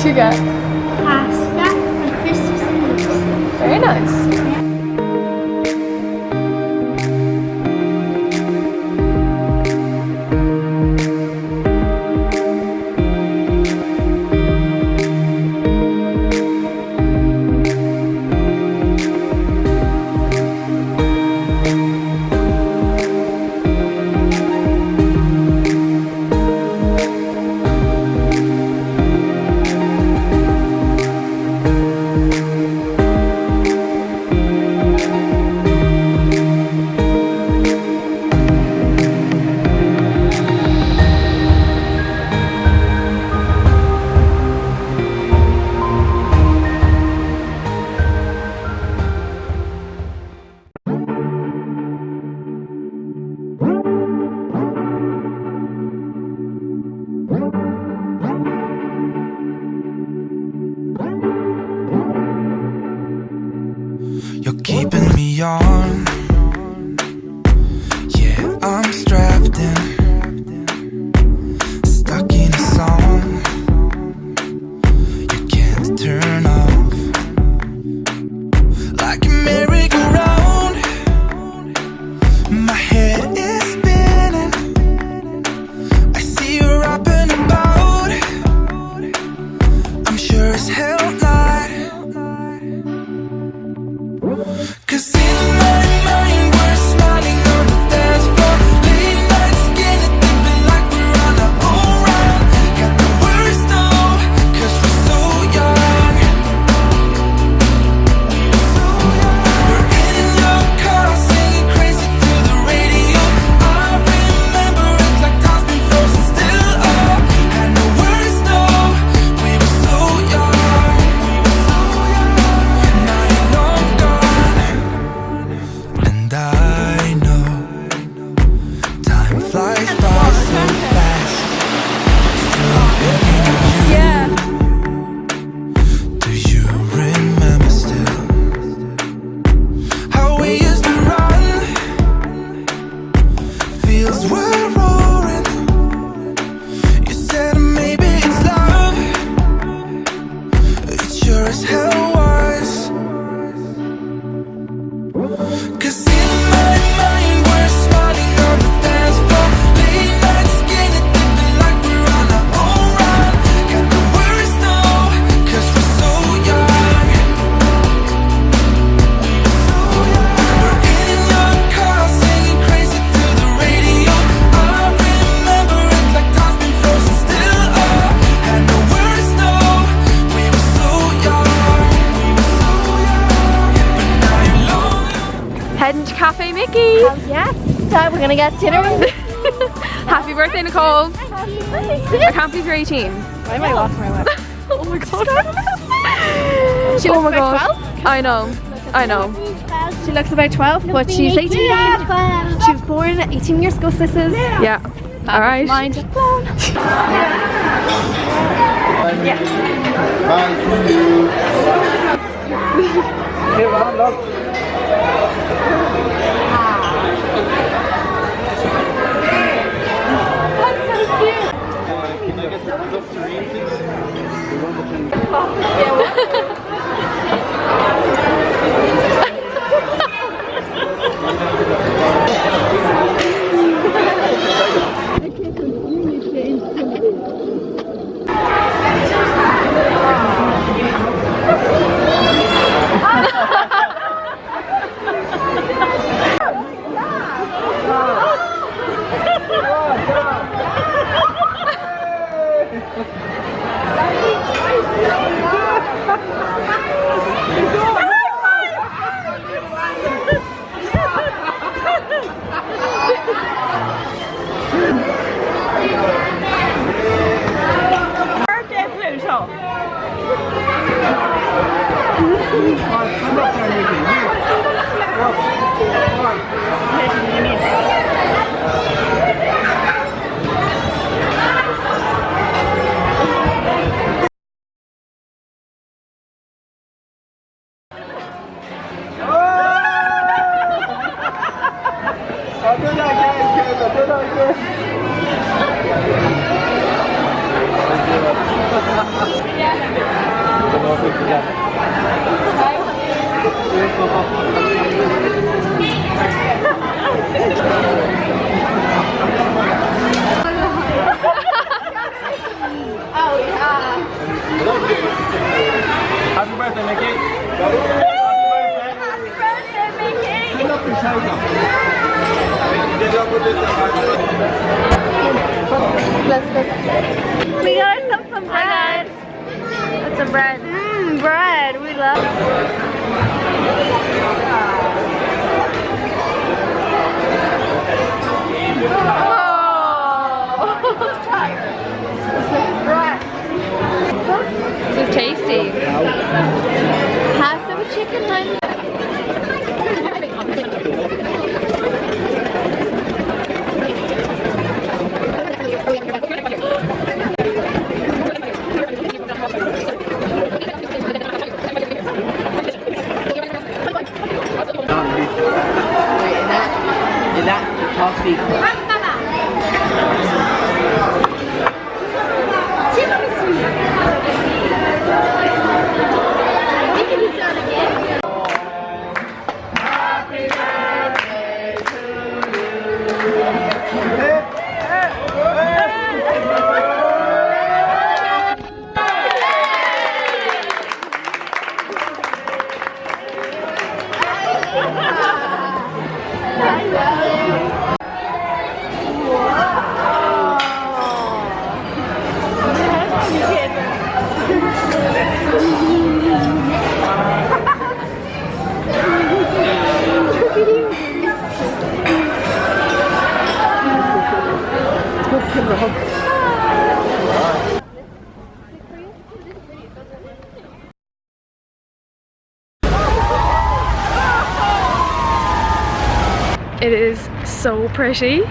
did you get? Pasta and crisps and nuts. Very nice. You're keeping me on. Yeah, I'm strapped in, stuck in a song you can't turn off. Like a merry-go-round, my head is spinning. I see you rapping about, I'm sure as hell not. 'Cause in my mind we're smiling on the dance floor, late night skinny dipping like we're on our own run. Got the words though, 'cause we're so young. We're in your car singing crazy to the radio. I remember it like time's been frozen still. Oh, had no words though, we were so young. Now you're long gone, and I know time flies by so fast. Still thinking of you. Yeah. Do you remember still how we used to run? Fields were roaring. You said maybe it's love. It sure as hell was. 'Cause in my mind we're smiling on the dance floor, late night skinny dipping like we're on our own run. Got the words though, 'cause we're so young. We're in your car singing crazy to the radio. I remember it like time's been frozen still. Oh, had no words though, we were so young. But now you're long. Heading to Cafe Mickey. Yes, so we're gonna get dinner. Happy birthday, Nicole. I can't believe you're 18. Why am I lost my way? Oh my god. She Oh looks my about god. 12. I know. I know. She looks about 12, but she's 18. She was born 18 years ago, sisters. Yeah. Alright. Mind just blown. Happy birthday, Mickey. We got ourselves some bread. That's some bread. Bread. We love. This is tasty. Pasta with chicken, hun. In that coffee. It is so pretty.